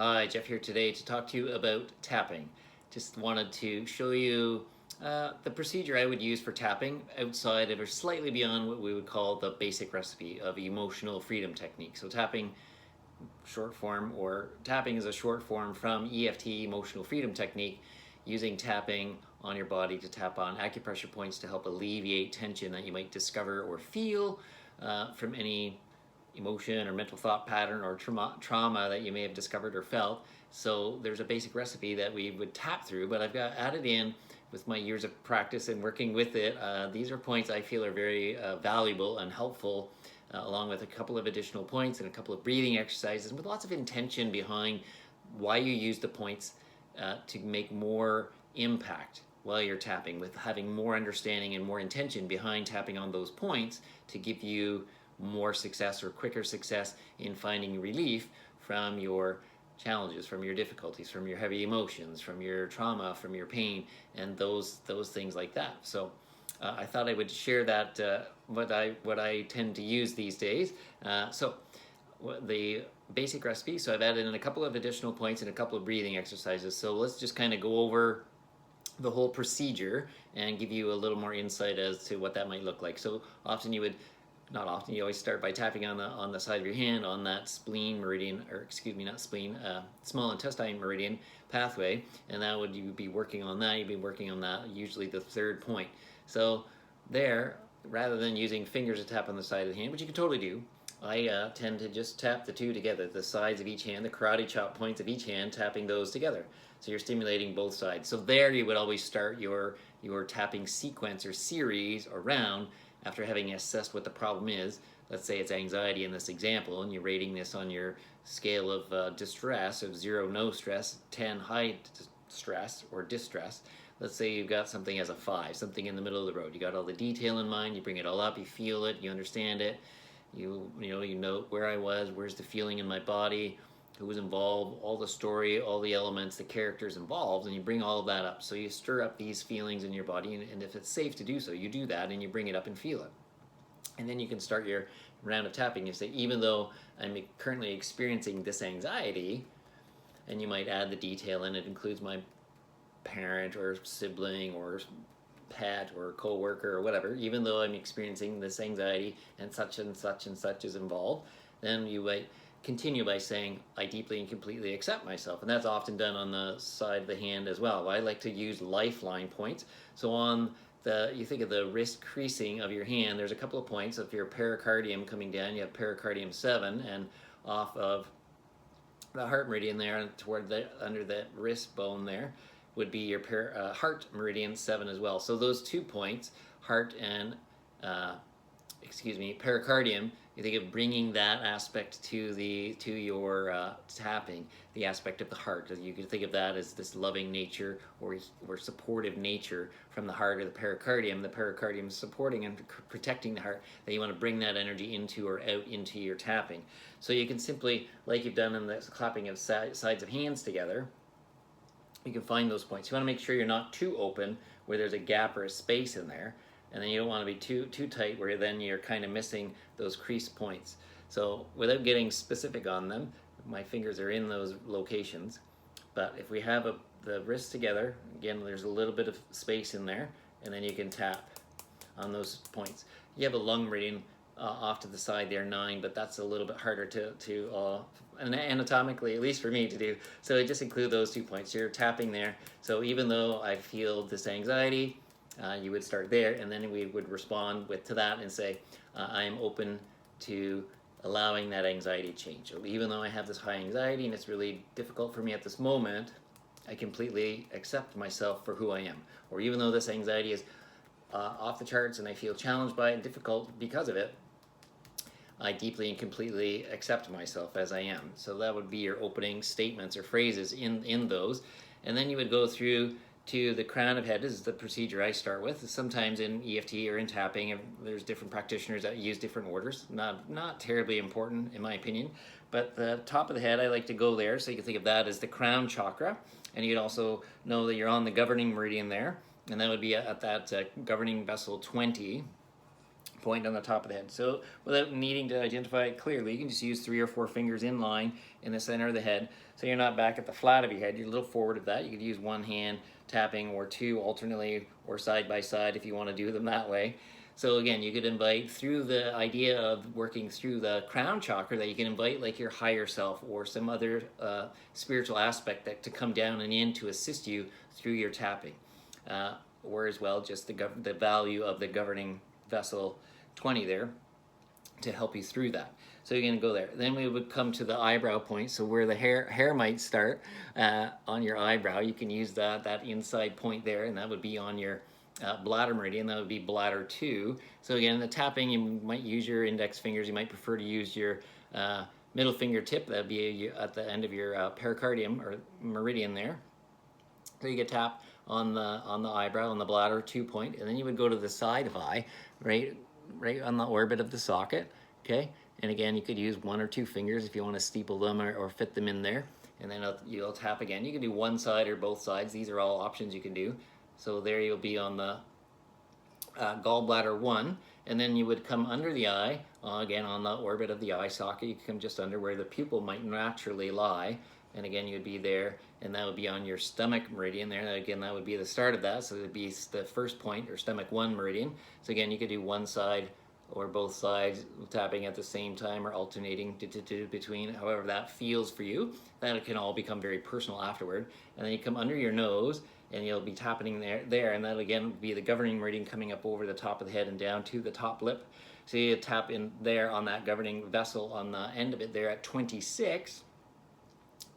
Hi, Jeff here today to talk to you about tapping. Just wanted to show you the procedure I would use for tapping outside of or slightly beyond what we would call the basic recipe of emotional freedom technique. So tapping short form, or tapping is a short form from EFT, emotional freedom technique, using tapping on your body to tap on acupressure points to help alleviate tension that you might discover or feel from any emotion or mental thought pattern or trauma that you may have discovered or felt. So there's a basic recipe that we would tap through, but I've got added in with my years of practice and working with it. These are points I feel are very valuable and helpful, along with a couple of additional points and a couple of breathing exercises with lots of intention behind why you use the points to make more impact while you're tapping, with having more understanding and more intention behind tapping on those points to give you more success or quicker success in finding relief from your challenges, from your difficulties, from your heavy emotions, from your trauma, from your pain, and those things like that. So I thought I would share that what I tend to use these days. So the basic recipe. So I've added in a couple of additional points and a couple of breathing exercises. So let's just kind of go over the whole procedure and give you a little more insight as to what that might look like. So often you would, not often, you always start by tapping on the side of your hand on that spleen meridian, or excuse me, not spleen, small intestine meridian pathway, and that would, you be working on that. You'd be working on that, usually the third point. So there, rather than using fingers to tap on the side of the hand, which you can totally do, I tend to just tap the two together, the sides of each hand, the karate chop points of each hand, tapping those together. So you're stimulating both sides. So there you would always start your tapping sequence or series or round after having assessed what the problem is. Let's say it's anxiety in this example, and you're rating this on your scale of distress, of 0, no stress, 10, high stress or distress. Let's say you've got something as a 5, something in the middle of the road. You got all the detail in mind, you bring it all up, you feel it, you understand it, you know where I was, where's the feeling in my body, who was involved, all the story, all the elements, the characters involved, and you bring all of that up. So you stir up these feelings in your body, and if it's safe to do so, you do that and you bring it up and feel it. And then you can start your round of tapping. You say, even though I'm currently experiencing this anxiety, and you might add the detail, and it includes my parent or sibling or pet or co-worker or whatever, even though I'm experiencing this anxiety and such and such and such is involved, then you might continue by saying, I deeply and completely accept myself. And that's often done on the side of the hand as well. I like to use lifeline points. So on you think of the wrist creasing of your hand, there's a couple of points. If your pericardium coming down, you have pericardium 7, and off of the heart meridian there, toward under that wrist bone there, would be your heart meridian 7 as well. So those 2 points, heart and pericardium, you think of bringing that aspect to your tapping, the aspect of the heart. You can think of that as this loving nature or supportive nature from the heart or the pericardium. The pericardium supporting and protecting the heart, that you want to bring that energy into or out into your tapping. So you can simply, like you've done in the clapping of sides of hands together, you can find those points. You want to make sure you're not too open where there's a gap or a space in there, and then you don't want to be too tight where then you're kind of missing those crease points. So without getting specific on them, my fingers are in those locations, but if we have the wrists together, again, there's a little bit of space in there, and then you can tap on those points. You have a lung meridian off to the side there, 9, but that's a little bit harder to anatomically, at least for me, to do. So I just include those 2 points. You're tapping there. So even though I feel this anxiety, you would start there, and then we would respond to that and say, I am open to allowing that anxiety to change. So even though I have this high anxiety and it's really difficult for me at this moment, I completely accept myself for who I am. Or even though this anxiety is off the charts and I feel challenged by it and difficult because of it, I deeply and completely accept myself as I am. So that would be your opening statements or phrases in those. And then you would go through to the crown of head. This is the procedure I start with. Sometimes in EFT or in tapping, there's different practitioners that use different orders. Not terribly important in my opinion. But the top of the head, I like to go there. So you can think of that as the crown chakra. And you'd also know that you're on the governing meridian there. And that would be at that governing vessel 20. point on the top of the head. So without needing to identify it clearly, you can just use 3 or 4 fingers in line in the center of the head. So you're not back at the flat of your head, you're a little forward of that. You could use one hand tapping or 2 alternately or side by side if you want to do them that way. So again, you could invite through the idea of working through the crown chakra that you can invite like your higher self or some other spiritual aspect that to come down and in to assist you through your tapping. Or as well, just the value of the governing vessel 20 there to help you through that. So you're going to go there. Then we would come to the eyebrow point. So where the hair might start on your eyebrow, you can use that inside point there, and that would be on your bladder meridian. That would be bladder 2. So again, the tapping, you might use your index fingers. You might prefer to use your middle finger tip. That would be at the end of your pericardium or meridian there. So you get tap on the eyebrow, on the bladder 2 point, and then you would go to the side of eye, right on the orbit of the socket, okay? And again, you could use 1 or 2 fingers if you want to steeple them or fit them in there, and then you'll tap again. You can do one side or both sides. These are all options you can do. So there you'll be on the gallbladder 1, and then you would come under the eye, again on the orbit of the eye socket. You can come just under where the pupil might naturally lie, and again you would be there, and that would be on your stomach meridian there. Again, that would be the start of that, so it would be the first point, or stomach 1 meridian. So again, you could do one side or both sides tapping at the same time or alternating between, however that feels for you. That can all become very personal afterward. And then you come under your nose and you'll be tapping there, and that'll again be the governing meridian coming up over the top of the head and down to the top lip. So you tap in there on that governing vessel on the end of it there at 26.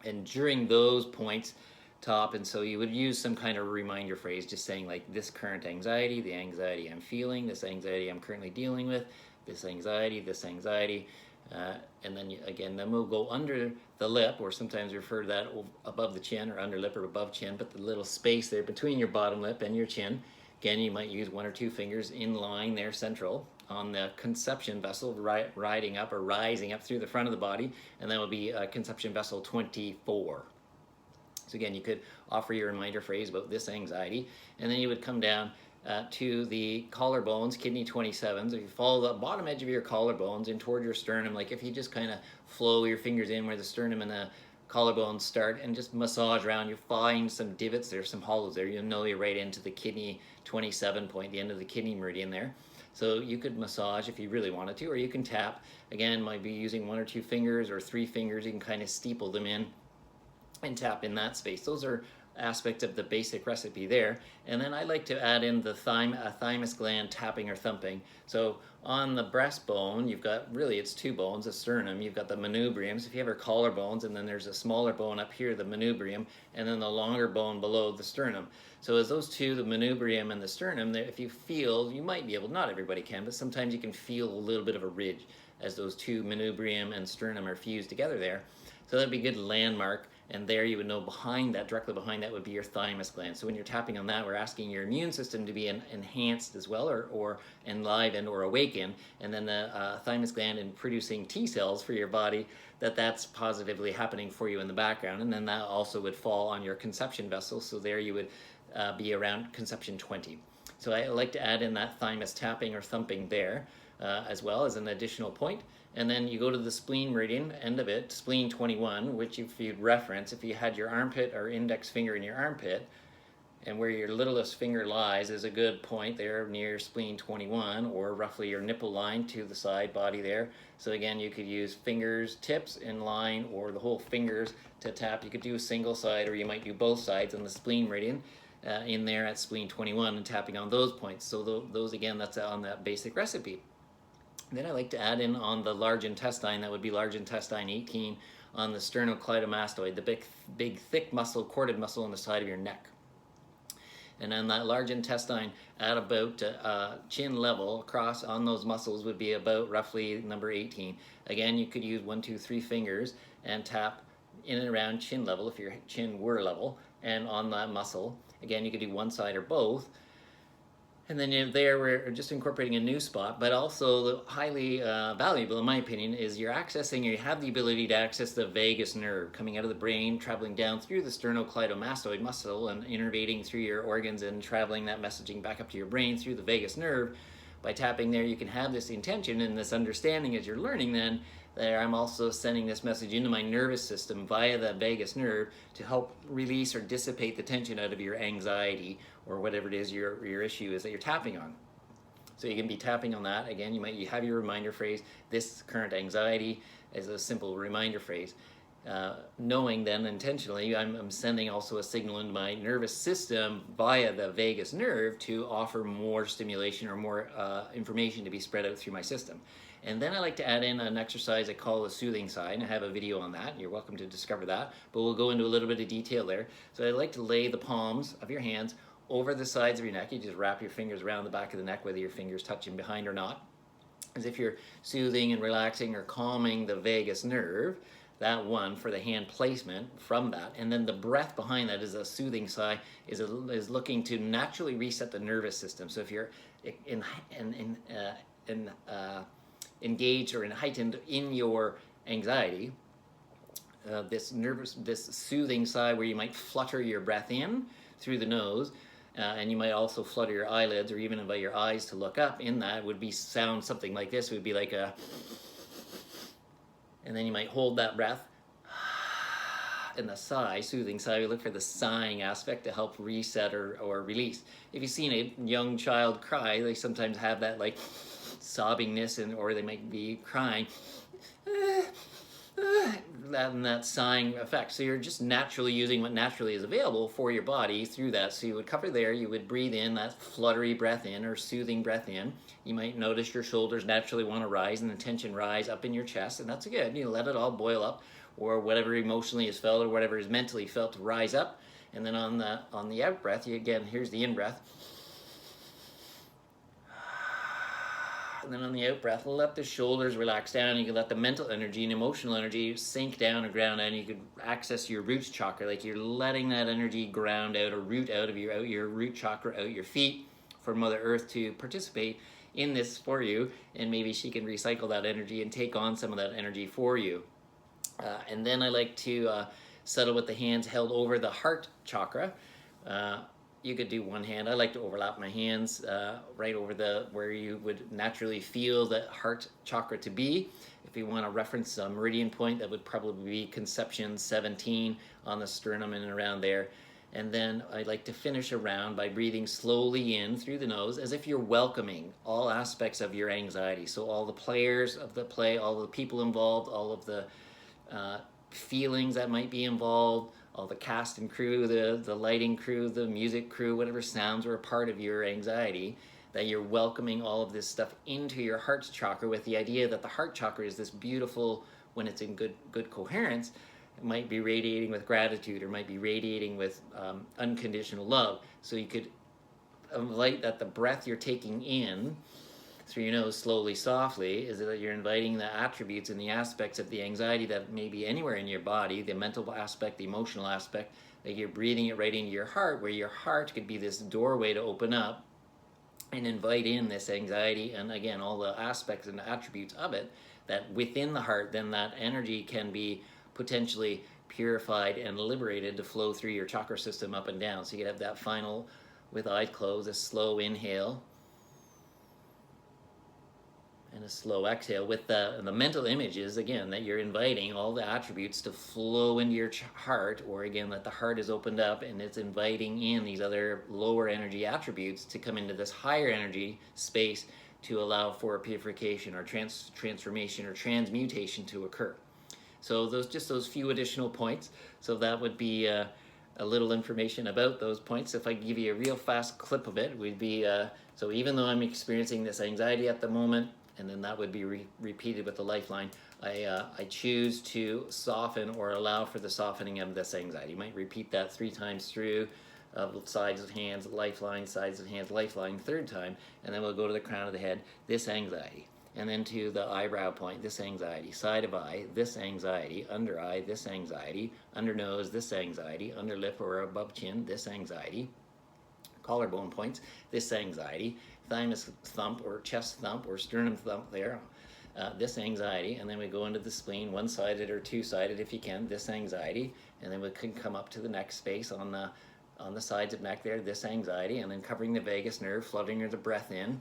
And during those points, top, and so you would use some kind of reminder phrase, just saying like this current anxiety, the anxiety I'm feeling, this anxiety I'm currently dealing with, this anxiety, and then then we'll go under the lip, or sometimes refer to that above the chin, or under lip or above chin, but the little space there between your bottom lip and your chin. Again, you might use 1 or 2 fingers in line there central on the conception vessel, riding up or rising up through the front of the body, and that would be conception vessel 24. So again, you could offer your reminder phrase about this anxiety, and then you would come down to the collarbones, kidney 27s. If you follow the bottom edge of your collarbones in toward your sternum, like if you just kind of flow your fingers in where the sternum and the collarbones start and just massage around, you find some divots there, some hollows there. You'll know you're right into the kidney 27 point, the end of the kidney meridian there. So you could massage if you really wanted to, or you can tap. Again, might be using 1 or 2 fingers or 3 fingers. You can kind of steeple them in and tap in that space. Those are aspects of the basic recipe there. And then I like to add in the thymus gland tapping or thumping. So on the breastbone, you've got, really it's 2 bones, the sternum, you've got the manubriums. If you have your collarbones, and then there's a smaller bone up here, the manubrium, and then the longer bone below the sternum. So as those two, the manubrium and the sternum, if you feel, you might be able, not everybody can, but sometimes you can feel a little bit of a ridge as those 2 manubrium and sternum are fused together there. So that'd be a good landmark. And there you would know behind that, directly behind that, would be your thymus gland. So when you're tapping on that, we're asking your immune system to be enhanced as well, or enlivened or awakened. And then the thymus gland in producing T cells for your body, that's positively happening for you in the background. And then that also would fall on your conception vessel. So there you would be around conception 20. So I like to add in that thymus tapping or thumping there as well as an additional point. And then you go to the spleen meridian, end of it, spleen 21, which if you'd reference, if you had your armpit or index finger in your armpit, and where your littlest finger lies is a good point there near spleen 21, or roughly your nipple line to the side body there. So again, you could use fingers, tips in line, or the whole fingers to tap. You could do a single side, or you might do both sides on the spleen meridian in there at spleen 21 and tapping on those points. So those, again, that's on that basic recipe. Then I like to add in on the large intestine, that would be large intestine 18, on the sternocleidomastoid, the big thick muscle, corded muscle on the side of your neck. And then that large intestine at about chin level across on those muscles would be about roughly number 18. Again, you could use 1, 2, 3 fingers and tap in and around chin level if your chin were level, and on that muscle. Again, you could do one side or both. And then there we're just incorporating a new spot, but also highly valuable in my opinion is you have the ability to access the vagus nerve coming out of the brain, traveling down through the sternocleidomastoid muscle and innervating through your organs and traveling that messaging back up to your brain through the vagus nerve, by tapping there, you can have this intention and this understanding as you're learning then that I'm also sending this message into my nervous system via the vagus nerve to help release or dissipate the tension out of your anxiety or whatever it is your issue is that you're tapping on. So you can be tapping on that. Again, you have your reminder phrase, this current anxiety, as a simple reminder phrase. Knowing then intentionally, I'm sending also a signal into my nervous system via the vagus nerve to offer more stimulation or more information to be spread out through my system. And then I like to add in an exercise I call the soothing sign. I have a video on that. You're welcome to discover that, but we'll go into a little bit of detail there. So I like to lay the palms of your hands over the sides of your neck. You just wrap your fingers around the back of the neck, whether your fingers touching behind or not, as if you're soothing and relaxing or calming the vagus nerve. That one for the hand placement from that, and then the breath behind that is a soothing sigh, is looking to naturally reset the nervous system. So if you're engaged or heightened in your anxiety, this soothing sigh where you might flutter your breath in through the nose, and you might also flutter your eyelids or even invite your eyes to look up. In that would be sound something like this. It would be like a, and then you might hold that breath, and the sigh, soothing sigh, we look for the sighing aspect to help reset or release. If you've seen a young child cry, they sometimes have that like sobbingness, or they might be crying, that sighing effect. So you're just naturally using what naturally is available for your body through that. So you would cover there, you would breathe in that fluttery breath in or soothing breath in. You might notice your shoulders naturally want to rise and the tension rise up in your chest, and that's good. You let it all boil up, or whatever emotionally is felt or whatever is mentally felt to rise up. And then on the out breath, again, here's the in breath. And then on the out breath, let the shoulders relax down. You can let the mental energy and emotional energy sink down or ground out. And you can access your root chakra, like you're letting that energy ground out or root out of your root chakra, out your feet, for Mother Earth to participate in this for you. And maybe she can recycle that energy and take on some of that energy for you. And then I like to settle with the hands held over the heart chakra. You could do one hand. I like to overlap my hands right over where you would naturally feel the heart chakra to be. If you want to reference a meridian point, that would probably be conception 17 on the sternum and around there. And then I like to finish around by breathing slowly in through the nose, as if you're welcoming all aspects of your anxiety. So all the players of the play, all the people involved, all of the feelings that might be involved, all the cast and crew, the lighting crew, the music crew, whatever sounds are a part of your anxiety, that you're welcoming all of this stuff into your heart chakra, with the idea that the heart chakra is this beautiful, when it's in good coherence, it might be radiating with gratitude or might be radiating with unconditional love. So you could invite that the breath you're taking in through your nose slowly, softly, is that you're inviting the attributes and the aspects of the anxiety that may be anywhere in your body, the mental aspect, the emotional aspect, that you're breathing it right into your heart, where your heart could be this doorway to open up and invite in this anxiety, and again, all the aspects and the attributes of it, that within the heart, then that energy can be potentially purified and liberated to flow through your chakra system up and down. So you could have that final, with eyes closed, a slow inhale, and a slow exhale with the mental images, again, that you're inviting all the attributes to flow into your heart, or again, that the heart is opened up and it's inviting in these other lower energy attributes to come into this higher energy space to allow for purification or transformation or transmutation to occur. So those few additional points. So that would be a little information about those points. If I give you a real fast clip of it, we'd be, so even though I'm experiencing this anxiety at the moment, and then that would be repeated with the lifeline, I choose to soften or allow for the softening of this anxiety. You might repeat that 3 times through, sides of hands, lifeline, sides of hands, lifeline, 3rd time, and then we'll go to the crown of the head, this anxiety. And then to the eyebrow point, this anxiety, side of eye, this anxiety, under eye, this anxiety, under nose, this anxiety, under lip or above chin, this anxiety, collarbone points, this anxiety, thymus thump or chest thump or sternum thump there, this anxiety, and then we go into the spleen, one-sided or two-sided if you can, this anxiety, and then we can come up to the neck space on the sides of neck there, this anxiety, and then covering the vagus nerve, fluttering the breath in,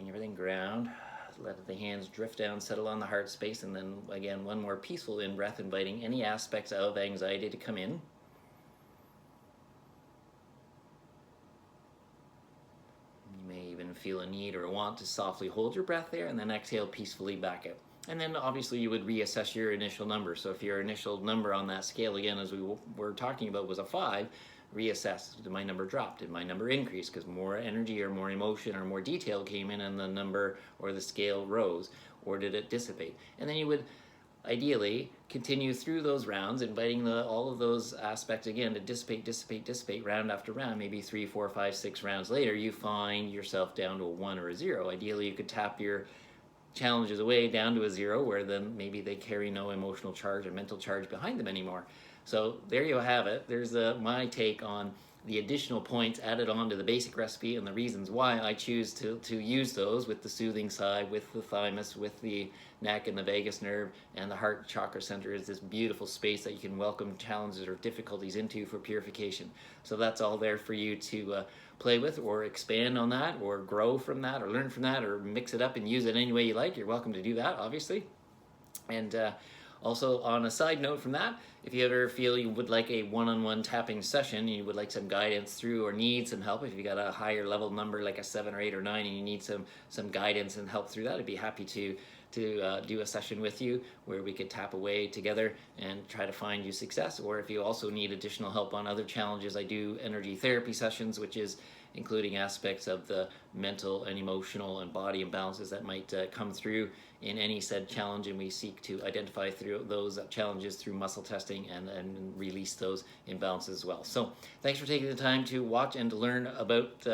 letting everything ground. Let the hands drift down, settle on the heart space, and then again, one more peaceful in-breath, inviting any aspects of anxiety to come in. You may even feel a need or a want to softly hold your breath there, and then exhale peacefully back out. And then obviously you would reassess your initial number. So if your initial number on that scale, again, as we were talking about, was a 5, reassess. Did my number drop? Did my number increase? Because more energy or more emotion or more detail came in and the number or the scale rose, or did it dissipate? And then you would ideally continue through those rounds, inviting all of those aspects again to dissipate round after round. Maybe 3, 4, 5, 6 rounds later, you find yourself down to a 1 or a 0. Ideally, you could tap your challenges away down to a 0, where then maybe they carry no emotional charge or mental charge behind them anymore. So there you have it. There's my take on the additional points added on to the basic recipe and the reasons why I choose to use those, with the soothing side, with the thymus, with the neck and the vagus nerve, and the heart chakra center is this beautiful space that you can welcome challenges or difficulties into for purification. So that's all there for you to play with, or expand on that, or grow from that, or learn from that, or mix it up and use it any way you like. You're welcome to do that, obviously. And also, on a side note from that, if you ever feel you would like a one-on-one tapping session, you would like some guidance through, or need some help, if you got a higher level number like a 7 or 8 or 9 and you need some guidance and help through that, I'd be happy to do a session with you where we could tap away together and try to find you success. Or if you also need additional help on other challenges, I do energy therapy sessions, which is including aspects of the mental and emotional and body imbalances that might come through in any said challenge, and we seek to identify through those challenges through muscle testing and release those imbalances as well. So thanks for taking the time to watch and to learn about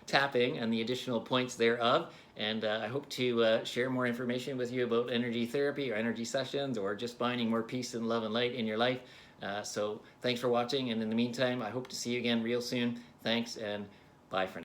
tapping and the additional points thereof, and I hope to share more information with you about energy therapy or energy sessions, or just finding more peace and love and light in your life. So thanks for watching, and in the meantime, I hope to see you again real soon. Thanks, and bye for now.